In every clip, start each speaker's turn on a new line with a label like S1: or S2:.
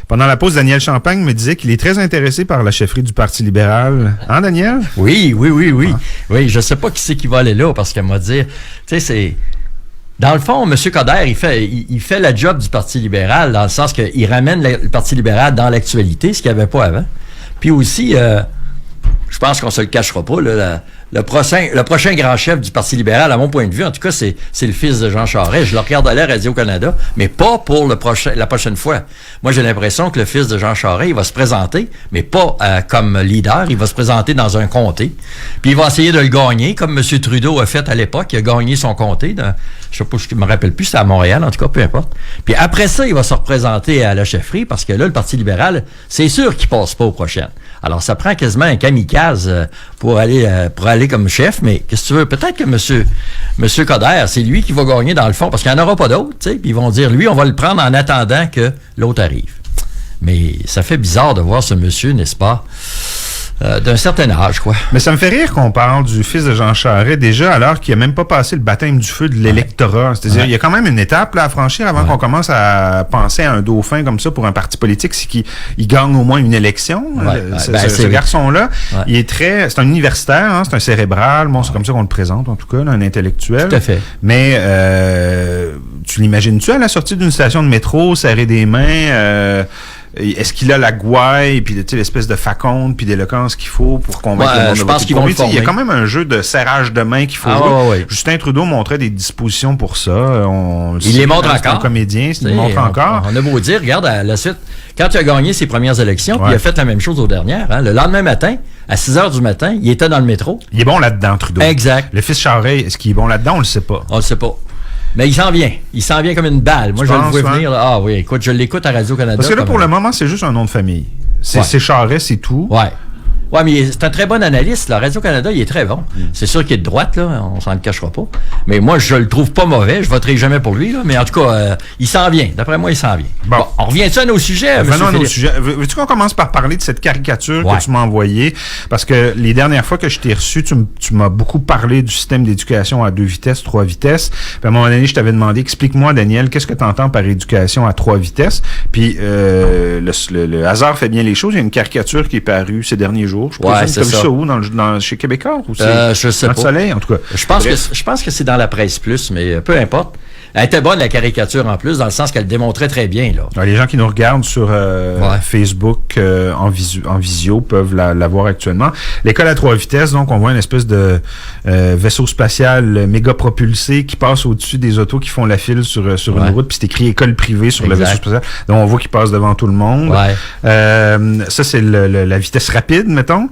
S1: Pendant la pause, Daniel Champagne me disait qu'il est très intéressé par la chefferie du Parti libéral. Hein, Daniel?
S2: Oui. Oui, je sais pas qui c'est qui va aller là, parce qu'elle m'a dit, tu sais, c'est... Dans le fond, M. Coderre, il fait la job du Parti libéral, dans le sens qu'il ramène le Parti libéral dans l'actualité, ce qu'il n'y avait pas avant. Puis aussi, je pense qu'on se le cachera pas, là, le prochain grand chef du Parti libéral, à mon point de vue, en tout cas, c'est le fils de Jean Charest. Je le regarde à l'air Radio-Canada, mais pas pour la prochaine fois. Moi, j'ai l'impression que le fils de Jean Charest, il va se présenter, mais pas comme leader, il va se présenter dans un comté. Puis il va essayer de le gagner, comme M. Trudeau a fait à l'époque. Il a gagné son comté. Je sais pas, je me rappelle plus, c'était à Montréal, en tout cas, peu importe. Puis après ça, il va se représenter à la chefferie, parce que là, le Parti libéral, c'est sûr qu'il passe pas aux prochaines. Alors, ça prend quasiment un kamikaze pour aller comme chef, mais qu'est-ce que tu veux? Peut-être que M. Coderre, c'est lui qui va gagner dans le fond, parce qu'il n'y en aura pas d'autres, tu sais, puis ils vont dire, lui, on va le prendre en attendant que l'autre arrive. Mais ça fait bizarre de voir ce monsieur, n'est-ce pas? D'un certain âge, quoi.
S1: Mais ça me fait rire qu'on parle du fils de Jean Charest déjà alors qu'il n'a même pas passé le baptême du feu de l'électorat. C'est-à-dire, il y a quand même une étape là, à franchir avant qu'on commence à penser à un dauphin comme ça pour un parti politique, c'est qu'il gagne au moins une élection. Ce garçon-là, il est c'est un universitaire, hein, c'est un cérébral, bon, c'est comme ça qu'on le présente en tout cas, là, un intellectuel.
S2: Tout à fait.
S1: Mais tu l'imagines-tu à la sortie d'une station de métro, serrer des mains est-ce qu'il a la gouaille, puis l'espèce de faconde, puis d'éloquence qu'il faut pour convaincre le monde de voter pour lui? Il y a quand même un jeu de serrage de main qu'il faut jouer. Justin Trudeau montrait des dispositions pour ça.
S2: Il les montre encore.
S1: C'est un comédien, il les montre encore.
S2: On a beau dire, regarde, à la suite, quand il a gagné ses premières élections, puis il a fait la même chose aux dernières. Hein, le lendemain matin, à 6h du matin, il était dans le métro.
S1: Il est bon là-dedans, Trudeau.
S2: Exact.
S1: Le fils Charest, est-ce qu'il est bon là-dedans? On le sait pas.
S2: On le sait pas. Mais il s'en vient. Il s'en vient comme une balle. Moi, je le vois venir. Là. Ah oui, écoute, je l'écoute à Radio-Canada.
S1: Parce que là, pour le moment, c'est juste un nom de famille. C'est Charest, c'est tout.
S2: Ouais. Ouais, mais c'est un très bon analyste. Là. Radio-Canada, il est très bon. C'est sûr qu'il est de droite, là. On s'en le cachera pas. Mais moi, je le trouve pas mauvais. Je voterai jamais pour lui, là. Mais en tout cas, il s'en vient. D'après moi, il s'en vient. Bon, on revient-tu à nos sujets,
S1: Venons à nos sujets. Veux-tu qu'on commence par parler de cette caricature que tu m'as envoyée? Parce que les dernières fois que je t'ai reçu, tu m'as beaucoup parlé du système d'éducation à 2 vitesses, 3 vitesses. Puis à un moment donné, je t'avais demandé, explique-moi, Daniel, qu'est-ce que tu entends par éducation à 3 vitesses? Puis le hasard fait bien les choses. Il y a une caricature qui est parue ces derniers jours.
S2: C'est ça.
S1: Où? Chez Québécois? Ou
S2: je sais
S1: dans
S2: pas.
S1: Le Soleil, en tout cas.
S2: Je pense que c'est dans la Presse Plus, mais peu importe. Elle était bonne, la caricature, en plus, dans le sens qu'elle démontrait très bien, là.
S1: Alors, les gens qui nous regardent sur Facebook en visio peuvent la voir actuellement. L'école à 3 vitesses, donc, on voit une espèce de vaisseau spatial méga propulsé qui passe au-dessus des autos qui font la file sur une route, puis c'est écrit école privée sur le vaisseau spatial. Donc, on voit qu'il passe devant tout le monde. Ça, c'est la vitesse rapide, mettons.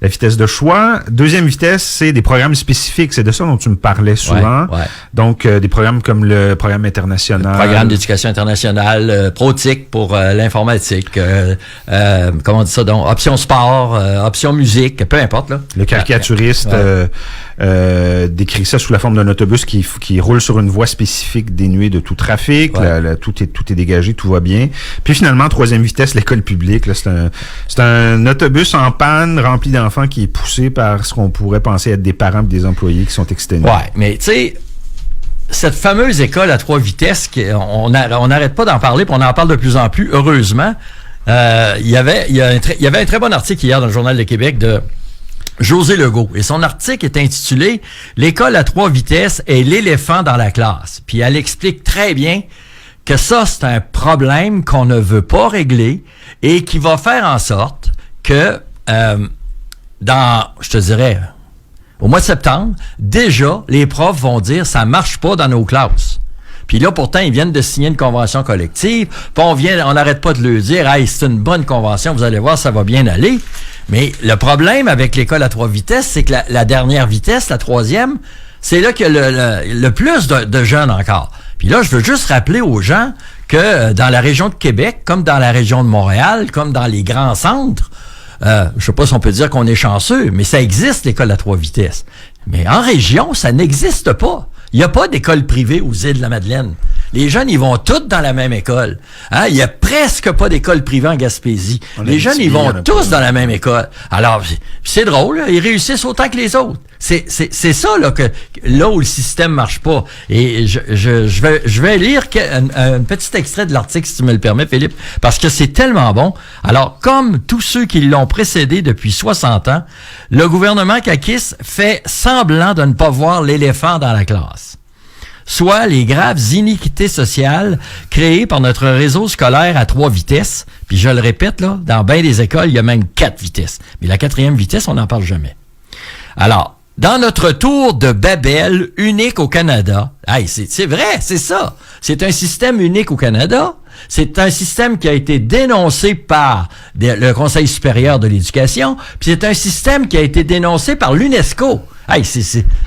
S1: La vitesse de choix. Deuxième vitesse, c'est des programmes spécifiques. C'est de ça dont tu me parlais souvent. Donc, des programmes comme le programme international.
S2: Le programme d'éducation internationale, ProTIC pour l'informatique. Comment on dit ça? Donc, option sport, option musique, peu importe, là.
S1: Le caricaturiste décrit ça sous la forme d'un autobus qui roule sur une voie spécifique dénuée de tout trafic. Tout est dégagé, tout va bien. Puis finalement, troisième vitesse, l'école publique. Là, c'est un autobus en panne rempli d'enfants qui est poussé par ce qu'on pourrait penser être des parents et des employés qui sont exténués.
S2: Ouais, mais tu sais, cette fameuse école à 3 vitesses, on n'arrête pas d'en parler, puis on en parle de plus en plus, heureusement. Il y avait un très bon article hier dans le Journal de Québec de José Legault. Et son article est intitulé « L'école à 3 vitesses est l'éléphant dans la classe ». Puis elle explique très bien que ça, c'est un problème qu'on ne veut pas régler et qui va faire en sorte que je te dirais, au mois de septembre, déjà, les profs vont dire « ça marche pas dans nos classes ». Puis là, pourtant, ils viennent de signer une convention collective, puis on n'arrête pas de leur dire « hey, c'est une bonne convention, vous allez voir, ça va bien aller ». Mais le problème avec l'école à 3 vitesses, c'est que la dernière vitesse, la troisième, c'est là qu'il y a le plus de jeunes encore. Puis là, je veux juste rappeler aux gens que dans la région de Québec, comme dans la région de Montréal, comme dans les grands centres, je sais pas si on peut dire qu'on est chanceux, mais ça existe, l'école à 3 vitesses. Mais en région, ça n'existe pas. Il n'y a pas d'école privée aux Îles-de-la-Madeleine. Les jeunes, ils vont tous dans la même école. Hein? Il n'y a presque pas d'école privée en Gaspésie. Les jeunes, ils vont tous dans la même école. Alors, c'est drôle, là, ils réussissent autant que les autres. C'est ça là où le système marche pas. Et je vais lire un petit extrait de l'article, si tu me le permets, Philippe, parce que c'est tellement bon. Alors, comme tous ceux qui l'ont précédé depuis 60 ans, le gouvernement caquiste fait semblant de ne pas voir l'éléphant dans la classe. Soit les graves iniquités sociales créées par notre réseau scolaire à 3 vitesses. Puis je le répète, là, dans bien des écoles, il y a même 4 vitesses. Mais la 4e vitesse, on n'en parle jamais. Alors, dans notre tour de Babel, unique au Canada, c'est vrai, c'est ça. C'est un système unique au Canada. C'est un système qui a été dénoncé par le Conseil supérieur de l'éducation, puis c'est un système qui a été dénoncé par l'UNESCO.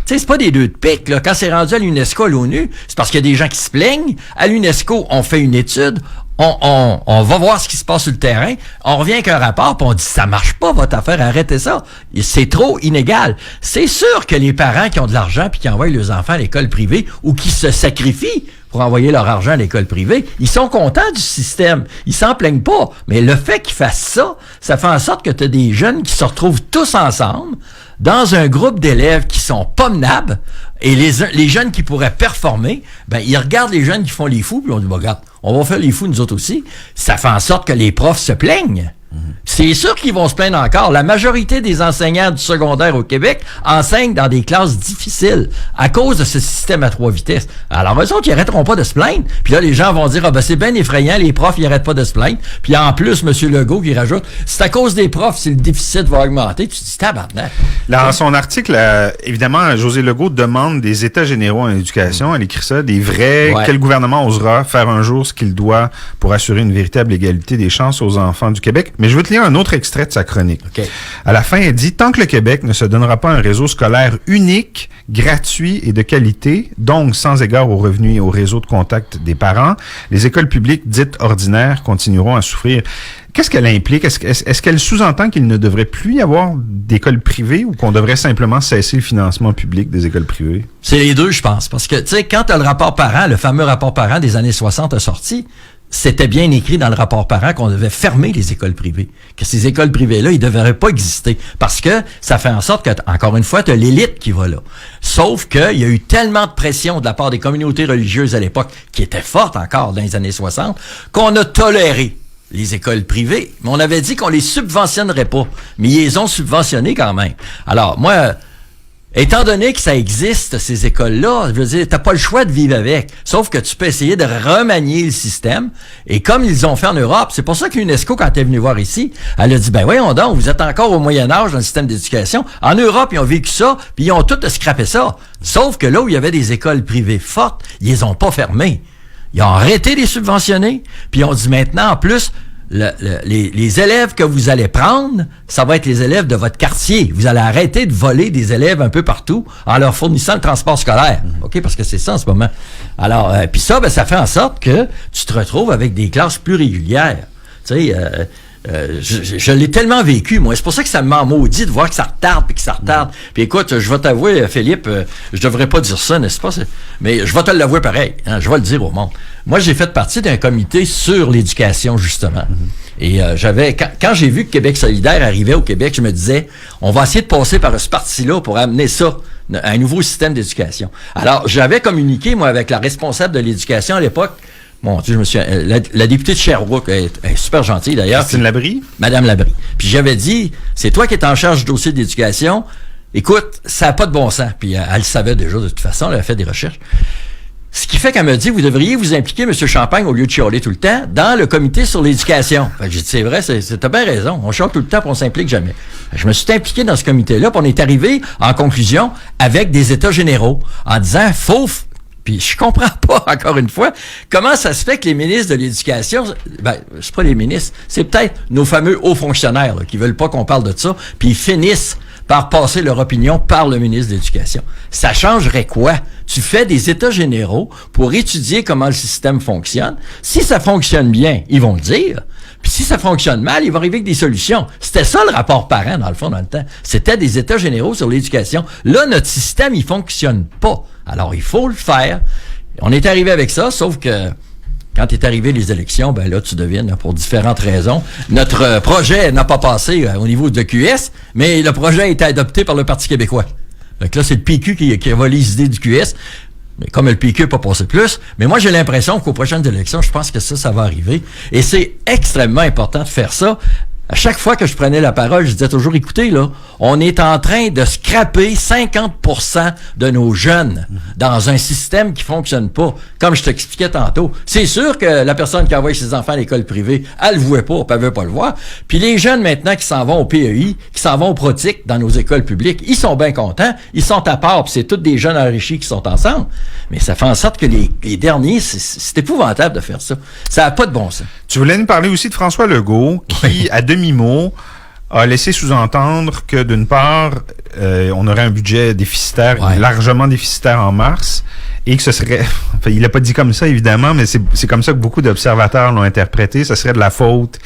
S2: C'est pas des deux de pique, là. Quand c'est rendu à l'UNESCO, à l'ONU, c'est parce qu'il y a des gens qui se plaignent. À l'UNESCO, on fait une étude, on va voir ce qui se passe sur le terrain, on revient avec un rapport, puis on dit, ça marche pas, votre affaire, arrêtez ça. C'est trop inégal. C'est sûr que les parents qui ont de l'argent puis qui envoient leurs enfants à l'école privée ou qui se sacrifient pour envoyer leur argent à l'école privée, ils sont contents du système. Ils s'en plaignent pas. Mais le fait qu'ils fassent ça, ça fait en sorte que tu as des jeunes qui se retrouvent tous ensemble dans un groupe d'élèves qui sont pas menables, et les jeunes qui pourraient performer, ben ils regardent les jeunes qui font les fous, puis on dit, regarde, on va faire les fous nous autres aussi. Ça fait en sorte que les profs se plaignent. C'est sûr qu'ils vont se plaindre encore. La majorité des enseignants du secondaire au Québec enseignent dans des classes difficiles à cause de ce système à 3 vitesses. Alors, eux autres, ils n'arrêteront pas de se plaindre. Puis là, les gens vont dire, c'est bien effrayant, les profs, ils n'arrêtent pas de se plaindre. Puis en plus, M. Legault qui rajoute, c'est à cause des profs si le déficit va augmenter. Tu te dis, tabarnak.
S1: Dans son article, évidemment, José Legault demande des états généraux en éducation. Elle écrit ça, des vrais. Ouais. Quel gouvernement osera faire un jour ce qu'il doit pour assurer une véritable égalité des chances aux enfants du Québec? Mais je veux te lire un autre extrait de sa chronique. Okay. À la fin, elle dit, tant que le Québec ne se donnera pas un réseau scolaire unique, gratuit et de qualité, donc sans égard aux revenus et au réseau de contact des parents, les écoles publiques dites ordinaires continueront à souffrir. Qu'est-ce qu'elle implique? Est-ce qu'elle sous-entend qu'il ne devrait plus y avoir d'écoles privées ou qu'on devrait simplement cesser le financement public des écoles privées?
S2: C'est les deux, je pense. Parce que, tu sais, quand le rapport parent, le fameux rapport parent des années 60 a sorti, c'était bien écrit dans le rapport parent qu'on devait fermer les écoles privées. Que ces écoles privées-là, ils ne devraient pas exister. Parce que ça fait en sorte que, encore une fois, tu as l'élite qui va là. Sauf qu'il y a eu tellement de pression de la part des communautés religieuses à l'époque, qui étaient fortes encore dans les années 60, qu'on a toléré les écoles privées. Mais on avait dit qu'on les subventionnerait pas. Mais ils les ont subventionnées quand même. Alors, moi, étant donné que ça existe, ces écoles-là, je veux dire, t'as pas le choix de vivre avec. Sauf que tu peux essayer de remanier le système. Et comme ils ont fait en Europe, c'est pour ça que l'UNESCO, quand elle est venue voir ici, elle a dit, ben voyons donc, vous êtes encore au Moyen-Âge dans le système d'éducation. En Europe, ils ont vécu ça, puis ils ont tout scrappé ça. Sauf que là où il y avait des écoles privées fortes, ils les ont pas fermées. Ils ont arrêté de les subventionner, puis ils ont dit maintenant, en plus, les élèves que vous allez prendre, ça va être les élèves de votre quartier. Vous allez arrêter de voler des élèves un peu partout en leur fournissant le transport scolaire. OK? Parce que c'est ça en ce moment. Alors, puis ça, ben, ça fait en sorte que tu te retrouves avec des classes plus régulières. Tu sais, je l'ai tellement vécu, moi. C'est pour ça que ça m'a maudit de voir que ça retarde, puis que ça retarde. Puis écoute, je vais t'avouer, Philippe, je devrais pas dire ça, n'est-ce pas? Mais je vais te l'avouer pareil. Hein, je vais le dire au monde. Moi, j'ai fait partie d'un comité sur l'éducation, justement. Et quand j'ai vu que Québec solidaire arrivait au Québec, je me disais, on va essayer de passer par ce parti-là pour amener ça à un nouveau système d'éducation. Alors, j'avais communiqué, moi, avec la responsable de l'éducation à l'époque. Bon, tu sais, je me suis... La députée de Sherbrooke est super gentille, d'ailleurs.
S1: Christine Labrie?
S2: Madame Labrie. Puis j'avais dit, c'est toi qui es en charge du dossier d'éducation. Écoute, ça n'a pas de bon sens. Puis elle le savait déjà de toute façon, elle a fait des recherches. Ce qui fait qu'elle me dit, vous devriez vous impliquer, M. Champagne, au lieu de chialer tout le temps, dans le comité sur l'éducation. Fait que j'ai dit, c'est vrai, t'as bien raison. On chiale tout le temps, puis on s'implique jamais. Je me suis impliqué dans ce comité-là, puis on est arrivé, en conclusion, avec des états généraux, en disant, puis je comprends pas, encore une fois, comment ça se fait que les ministres de l'Éducation, ben, c'est pas les ministres, c'est peut-être nos fameux hauts fonctionnaires là, qui veulent pas qu'on parle de ça, puis ils finissent par passer leur opinion par le ministre de l'Éducation. Ça changerait quoi? Tu fais des états généraux pour étudier comment le système fonctionne. Si ça fonctionne bien, ils vont le dire. Puis si ça fonctionne mal, ils vont arriver avec des solutions. C'était ça le rapport parent, dans le fond, dans le temps. C'était des états généraux sur l'éducation. Là, notre système, il fonctionne pas. Alors, il faut le faire. On est arrivé avec ça, sauf que quand est arrivé les élections, ben là, tu devines, pour différentes raisons. Notre projet n'a pas passé au niveau de QS, mais le projet a été adopté par le Parti québécois. Donc là, c'est le PQ qui a volé les idées du QS. Mais comme le PQ n'a pas passé plus, mais moi, j'ai l'impression qu'aux prochaines élections, je pense que ça va arriver. Et c'est extrêmement important de faire ça. À chaque fois que je prenais la parole, je disais toujours, écoutez, là, on est en train de scraper 50% de nos jeunes dans un système qui fonctionne pas. Comme je t'expliquais tantôt, c'est sûr que la personne qui envoie ses enfants à l'école privée, elle le voit pas, elle veut pas le voir. Puis les jeunes maintenant qui s'en vont au PEI, qui s'en vont au Protic dans nos écoles publiques, ils sont bien contents, ils sont à part, puis c'est tous des jeunes enrichis qui sont ensemble. Mais ça fait en sorte que les derniers, c'est épouvantable de faire ça. Ça n'a pas de bon sens.
S1: Tu voulais nous parler aussi de François Legault, qui, à demi-mot, a laissé sous-entendre que, d'une part, on aurait un budget déficitaire, largement déficitaire en mars, et que ce serait... Enfin, il l'a pas dit comme ça, évidemment, mais c'est comme ça que beaucoup d'observateurs l'ont interprété. Ce serait de la faute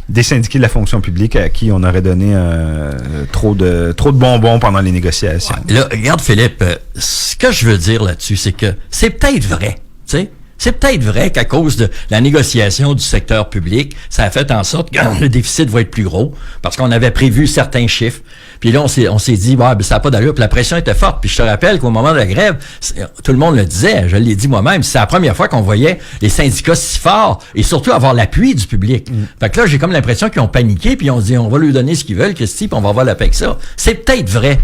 S1: des syndiqués de la fonction publique à qui on aurait donné trop de bonbons pendant les négociations.
S2: Ouais, là, regarde, Philippe, ce que je veux dire là-dessus, c'est que c'est peut-être vrai, tu sais. C'est peut-être vrai qu'à cause de la négociation du secteur public, ça a fait en sorte que le déficit va être plus gros, parce qu'on avait prévu certains chiffres. Puis là, on s'est dit, ben, ça n'a pas d'allure, puis la pression était forte. Puis je te rappelle qu'au moment de la grève, tout le monde le disait, je l'ai dit moi-même, c'est la première fois qu'on voyait les syndicats si forts, et surtout avoir l'appui du public. Fait que là, j'ai comme l'impression qu'ils ont paniqué, puis on se dit, on va lui donner ce qu'ils veulent, Christy, puis on va avoir la paix avec ça. C'est peut-être vrai.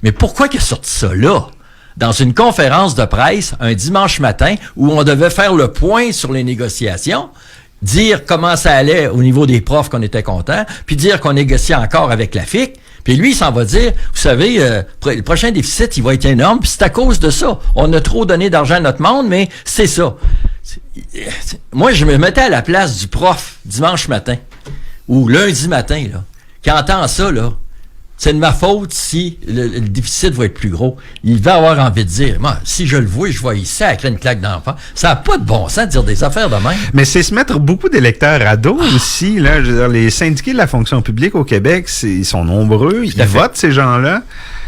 S2: Mais pourquoi qu'il a sorti ça là? Dans une conférence de presse, un dimanche matin, où on devait faire le point sur les négociations, dire comment ça allait au niveau des profs qu'on était content, puis dire qu'on négociait encore avec la FIC, puis lui, il s'en va dire, vous savez, le prochain déficit, il va être énorme, puis c'est à cause de ça. On a trop donné d'argent à notre monde, mais c'est ça. Moi, je me mettais à la place du prof dimanche matin, ou lundi matin, là, qui entend ça, là. C'est de ma faute si le déficit va être plus gros. Il va avoir envie de dire, moi, si je le vois, je vois ici, avec une claque d'enfant. Ça n'a pas de bon sens de dire des affaires de même.
S1: Mais c'est se mettre beaucoup d'électeurs à dos aussi. Là, je veux dire, les syndiqués de la fonction publique au Québec, ils sont nombreux. Ils votent, ces gens-là.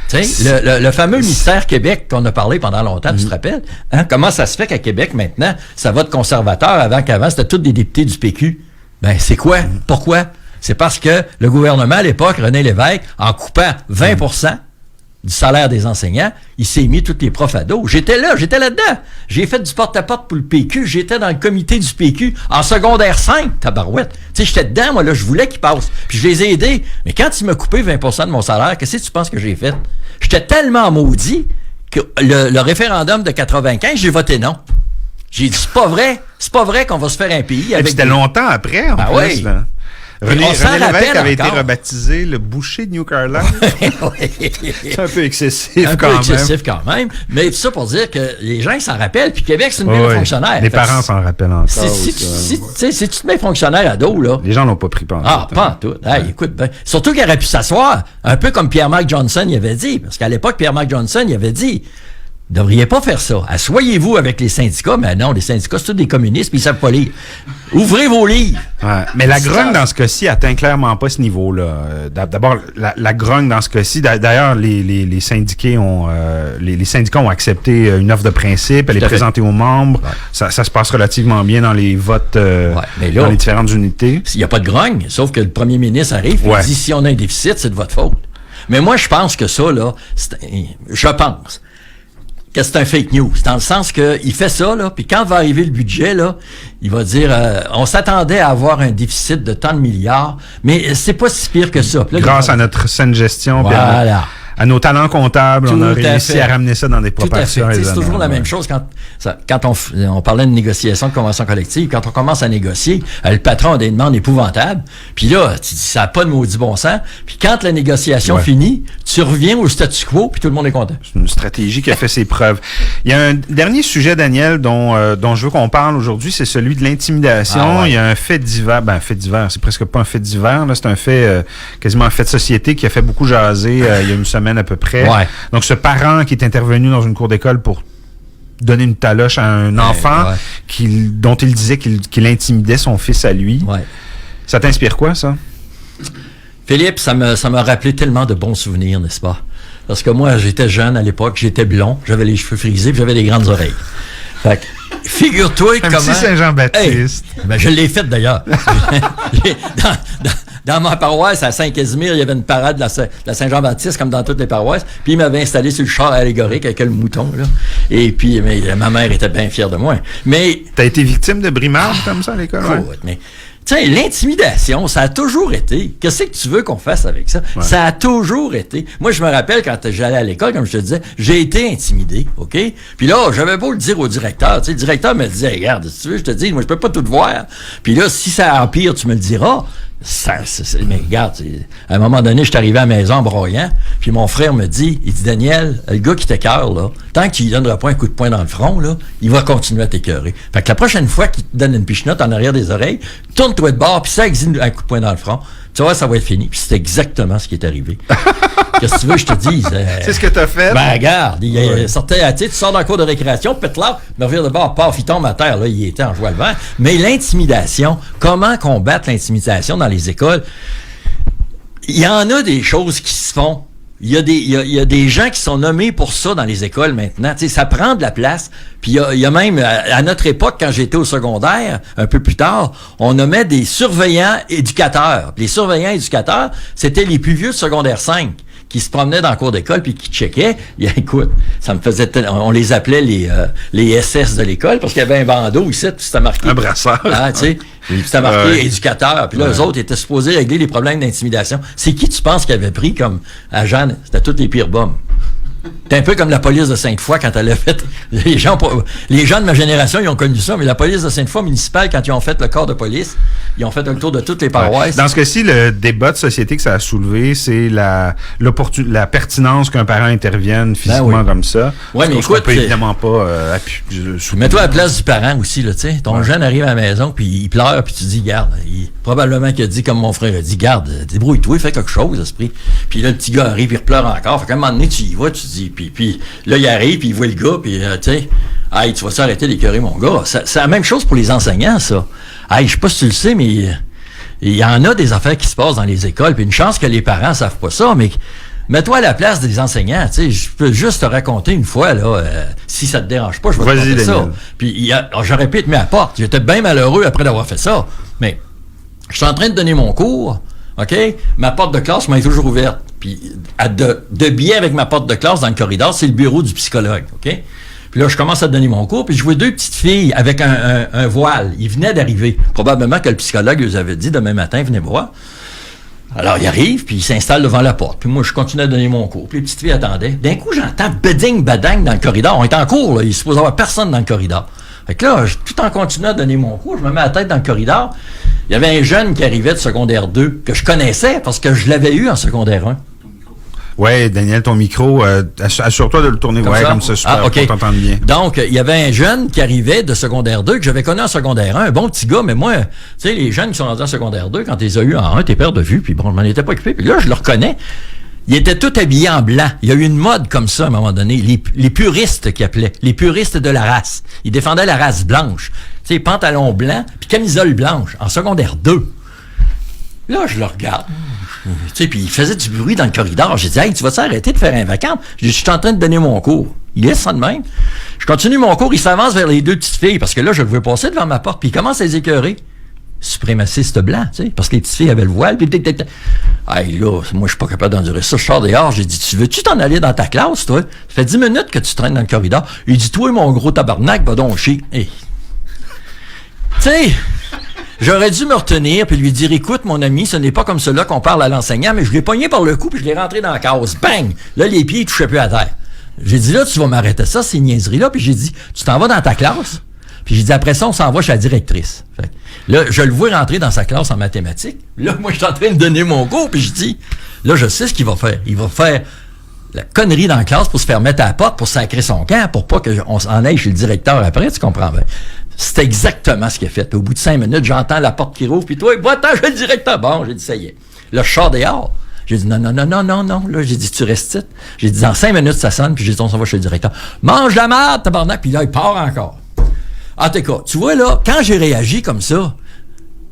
S2: Tu sais, le fameux mystère Québec qu'on a parlé pendant longtemps, tu te rappelles? Hein? Comment ça se fait qu'à Québec, maintenant, ça vote conservateur, avant qu'avant, c'était tous des députés du PQ? Ben, c'est quoi? Pourquoi? C'est parce que le gouvernement, à l'époque, René Lévesque, en coupant 20% du salaire des enseignants, il s'est mis tous les profs à dos. J'étais là-dedans. J'ai fait du porte-à-porte pour le PQ. J'étais dans le comité du PQ en secondaire 5, tabarouette. Tu sais, j'étais dedans, moi, là, je voulais qu'ils passent. Puis je les ai aidés. Mais quand il m'a coupé 20% de mon salaire, qu'est-ce que tu penses que j'ai fait? J'étais tellement maudit que le référendum de 95, j'ai voté non. J'ai dit, c'est pas vrai qu'on va se faire un pays avec...
S1: C'était longtemps après, en plus,
S2: oui.
S1: là. René Lévesque avait été
S2: encore
S1: rebaptisé le boucher de New Carlisle. C'est un peu excessif
S2: quand même. Mais tout ça pour dire que les gens s'en rappellent. Puis Québec, c'est une ville de fonctionnaires.
S1: Les parents s'en rappellent encore.
S2: Si tu te mets fonctionnaire à dos, là.
S1: Les gens l'ont pas pris pendant.
S2: Ah, pas en tout. Hey, écoute, ben, surtout qu'il aurait pu s'asseoir, un peu comme Pierre-Marc Johnson y avait dit. Parce qu'à l'époque, Pierre-Marc Johnson y avait dit, vous devriez pas faire ça. Asseyez-vous avec les syndicats. Mais non, les syndicats, c'est tous des communistes, puis ils savent pas lire. Ouvrez vos livres.
S1: Ouais, mais la grogne dans ce cas-ci atteint clairement pas ce niveau-là. D'abord, la grogne dans ce cas-ci, d'ailleurs, les syndiqués les syndicats ont accepté une offre de principe, elle est présentée aux membres. Ouais. Ça se passe relativement bien dans les votes mais là, dans les différentes unités.
S2: Il n'y a pas de grogne, sauf que le premier ministre arrive et dit si on a un déficit, c'est de votre faute. Mais moi, je pense que ça, là, je pense que c'est un fake news. Dans le sens qu'il fait ça, là, puis quand va arriver le budget, là, il va dire on s'attendait à avoir un déficit de tant de milliards, mais c'est pas si pire que ça. Là,
S1: grâce à notre saine gestion,
S2: voilà.
S1: À nos talents comptables, on a réussi à ramener ça dans des proportions raisonnables.
S2: C'est toujours la même chose quand on parlait de négociation de convention collective. Quand on commence à négocier, le patron a des demandes épouvantables. Puis là, tu dis, ça n'a pas de maudit bon sens. Puis quand la négociation finit, tu reviens au statu quo, puis tout le monde est content.
S1: C'est une stratégie qui a fait ses preuves. Il y a un dernier sujet, Daniel, dont je veux qu'on parle aujourd'hui, c'est celui de l'intimidation. Il y a un fait divers, c'est presque pas un fait divers, là, c'est un fait, quasiment un fait de société qui a fait beaucoup jaser il y a une semaine à peu près. Ouais. Donc, ce parent qui est intervenu dans une cour d'école pour donner une taloche à un enfant dont il disait qu'il intimidait son fils à lui. Ouais. Ça t'inspire quoi, ça?
S2: Philippe, ça m'a rappelé tellement de bons souvenirs, n'est-ce pas? Parce que moi, j'étais jeune à l'époque, j'étais blond, j'avais les cheveux frisés, puis j'avais des grandes oreilles. Fait que, figure-toi comment...
S1: Petit Saint-Jean-Baptiste.
S2: Hey, ben je l'ai fait d'ailleurs. dans ma paroisse, à Saint-Casimir, il y avait une parade de la Saint-Jean-Baptiste, comme dans toutes les paroisses. Puis il m'avait installé sur le char allégorique avec le mouton, là. Et puis, ma mère était bien fière de moi. Mais...
S1: T'as été victime de brimades comme ça à l'école?
S2: Ouais. Mais... Tu sais, l'intimidation, ça a toujours été. Qu'est-ce que tu veux qu'on fasse avec ça? Ouais. Ça a toujours été. Moi, je me rappelle quand j'allais à l'école, comme je te disais, j'ai été intimidé, OK? Puis là, j'avais beau le dire au directeur. Tu sais, le directeur me disait, regarde, si tu veux, je te dis, moi, je peux pas tout voir. Puis là, si ça empire, tu me le diras. Mais regarde, à un moment donné, je suis arrivé à la maison en broyant, puis mon frère me dit, il dit, Daniel, le gars qui t'écœure, là, tant qu'il ne donnera pas un coup de poing dans le front, là, il va continuer à t'écœurer. Fait que la prochaine fois qu'il te donne une pichenotte en arrière des oreilles, tourne-toi de bord, puis ça existe un coup de poing dans le front. Tu vois, ça va être fini. Puis c'est exactement ce qui est arrivé. Qu'est-ce que tu veux que je te dise?
S1: C'est ce que tu as fait?
S2: Ben, regarde, il sortait, tu sors dans le cours de récréation, pète là, me revient de bord, paf, il tombe à terre, là, il était en joie le vent. Mais l'intimidation, comment combattre l'intimidation dans les écoles? Il y en a des choses qui se font. Il y a des gens qui sont nommés pour ça dans les écoles maintenant. Tu sais, ça prend de la place. Puis il y a même, à notre époque, quand j'étais au secondaire, un peu plus tard, on nommait des surveillants éducateurs. Puis les surveillants éducateurs, c'était les plus vieux de secondaire 5 qui se promenaient dans le cours d'école puis qui checkaient. Écoute, ça me faisait... On les appelait les SS de l'école parce qu'il y avait un bandeau ici, puis c'était marqué...
S1: Un brassard.
S2: Ah, tu sais, c'était marqué éducateur. Puis là, eux autres étaient supposés régler les problèmes d'intimidation. C'est qui tu penses qu'il avait pris comme agent? C'était tous les pires bombes. C'est un peu comme la police de Sainte-Foy quand elle a fait... Les gens de ma génération, ils ont connu ça, mais la police de Sainte-Foy municipale, quand ils ont fait le corps de police, ils ont fait un tour de toutes les paroisses.
S1: Dans ce cas-ci, le débat de société que ça a soulevé, c'est la pertinence qu'un parent intervienne physiquement comme ça.
S2: Oui, mais écoute...
S1: On peut évidemment pas...
S2: Mets-toi à la place du parent aussi, là, tu sais. Ton jeune arrive à la maison, puis il pleure, puis tu dis, garde, probablement qu'il a dit, comme mon frère a dit, garde, débrouille-toi, fais quelque chose, esprit. Puis là, le petit gars arrive, il pleure encore. Fait qu'à un moment donné, tu y vas, tu dis, puis là, il arrive, puis il voit le gars, puis tu sais, hey, tu vas s'arrêter d'écœurer mon gars. C'est la même chose pour les enseignants, ça. Hey, je sais pas si tu le sais, mais il y en a des affaires qui se passent dans les écoles, puis une chance que les parents savent pas ça, mais mets-toi à la place des enseignants, tu sais, je peux juste te raconter une fois, là, si ça te dérange pas, je vais te raconter ça. Puis j'aurais pu être mis à la porte. J'étais bien malheureux après d'avoir fait ça, mais je suis en train de donner mon cours, OK? Ma porte de classe m'a toujours ouverte. Puis, de biais avec ma porte de classe dans le corridor, c'est le bureau du psychologue, OK? Puis là, je commence à donner mon cours, puis je vois deux petites filles avec un voile. Ils venaient d'arriver. Probablement que le psychologue les avait dit, demain matin, venez voir. Alors, ils arrivent, puis ils s'installent devant la porte. Puis moi, je continue à donner mon cours. Puis les petites filles attendaient. D'un coup, j'entends beding, badang dans le corridor. On est en cours, là. Il ne suppose avoir personne dans le corridor. Fait que là, tout en continuant à donner mon cours, je me mets la tête dans le corridor. Il y avait un jeune qui arrivait de secondaire 2, que je connaissais parce que je l'avais eu en secondaire 1.
S1: Oui, Daniel, ton micro, assure-toi de le tourner comme ça, super, pour t'entendre bien.
S2: Donc, il y avait un jeune qui arrivait de secondaire 2, que j'avais connu en secondaire 1, un bon petit gars, mais moi, tu sais, les jeunes qui sont rendus en secondaire 2, quand tu les as eu en 1, t'es père de vue, puis bon, je m'en étais pas occupé, puis là, je le reconnais. Il était tout habillé en blanc. Il y a eu une mode comme ça, à un moment donné. Les puristes qui appelaient. Les puristes de la race. Ils défendaient la race blanche. Tu sais, pantalon blanc, puis camisole blanche, en secondaire 2. Là, je le regarde. Tu sais, puis il faisait du bruit dans le corridor. J'ai dit, hey, tu vas t'arrêter de faire un vacant? Je suis en train de donner mon cours. Il laisse ça de même. Je continue mon cours. Il s'avance vers les deux petites filles, parce que là, je le veux passer devant ma porte, puis il commence à les écœurer. Suprémaciste blanc, tu sais, parce que les petites filles avaient le voile, puis hey, là, moi, je suis pas capable d'endurer ça. Je sors dehors, j'ai dit, tu veux-tu t'en aller dans ta classe, toi? Ça fait 10 minutes que tu traînes dans le corridor. Il dit, toi, mon gros tabarnak, va donc chier. Hey. Tu sais, j'aurais dû me retenir, puis lui dire, écoute, mon ami, ce n'est pas comme cela qu'on parle à l'enseignant, mais je l'ai pogné par le cou, puis je l'ai rentré dans la case. Bang! Là, les pieds, ils touchaient plus à terre. J'ai dit, là, tu vas m'arrêter ça, ces niaiseries-là, puis j'ai dit, tu t'en vas dans ta classe? Puis j'ai dit, après ça, on s'en va chez la directrice. Fait que, là, je le vois rentrer dans sa classe en mathématiques. Là, moi, je suis en train de donner mon cours, puis je dis, là, je sais ce qu'il va faire. Il va faire la connerie dans la classe pour se faire mettre à la porte, pour sacrer son camp, pour pas qu'on s'en aille chez le directeur après, tu comprends bien. C'est exactement ce qu'il a fait. Puis au bout de 5 minutes, j'entends la porte qui rouvre, puis toi, va-t'en chez le directeur. Bon, j'ai dit, ça y est. Là, je sors dehors. J'ai dit, non. Là, j'ai dit, tu restes titre. J'ai dit, dans 5 minutes, ça sonne, puis j'ai dit, on s'en va chez le directeur. Mange la merde, tabarnak, puis là, il part encore. En tout cas, tu vois, là, quand j'ai réagi comme ça,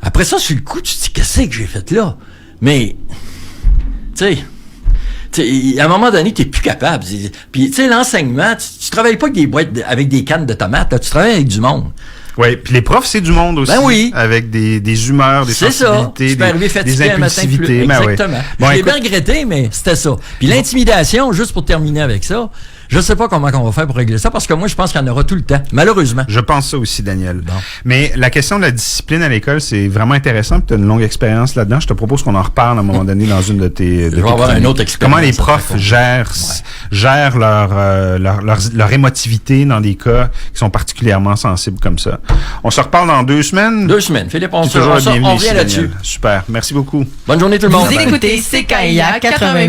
S2: après ça, sur le coup, tu te dis, qu'est-ce que j'ai fait là? Mais, tu sais, à un moment donné, t'es plus capable. Puis, tu sais, l'enseignement, tu travailles pas avec des boîtes, avec des cannes de tomates, là, tu travailles avec du monde.
S1: Oui, puis les profs, c'est du monde aussi.
S2: Ben oui.
S1: Avec des humeurs, des sensibilités, des impulsivités.
S2: Exactement. Bon, je l'ai bien regretté, mais c'était ça. Puis l'intimidation, juste pour terminer avec ça, je sais pas comment on va faire pour régler ça, parce que moi, je pense qu'il y en aura tout le temps, malheureusement.
S1: Je pense ça aussi, Daniel.
S2: Bon.
S1: Mais la question de la discipline à l'école, c'est vraiment intéressant. Tu as une longue expérience là-dedans. Je te propose qu'on en reparle à un moment donné dans une de tes
S2: Je vais avoir une autre expérience.
S1: Comment les profs gèrent leur émotivité dans des cas qui sont particulièrement sensibles comme ça. On se reparle dans 2 semaines.
S2: 2 semaines. Philippe, on
S1: revient
S2: revient là-dessus.
S1: Super. Merci beaucoup.
S2: Bonne journée tout le monde.
S3: Vous écoutez CKIA 80.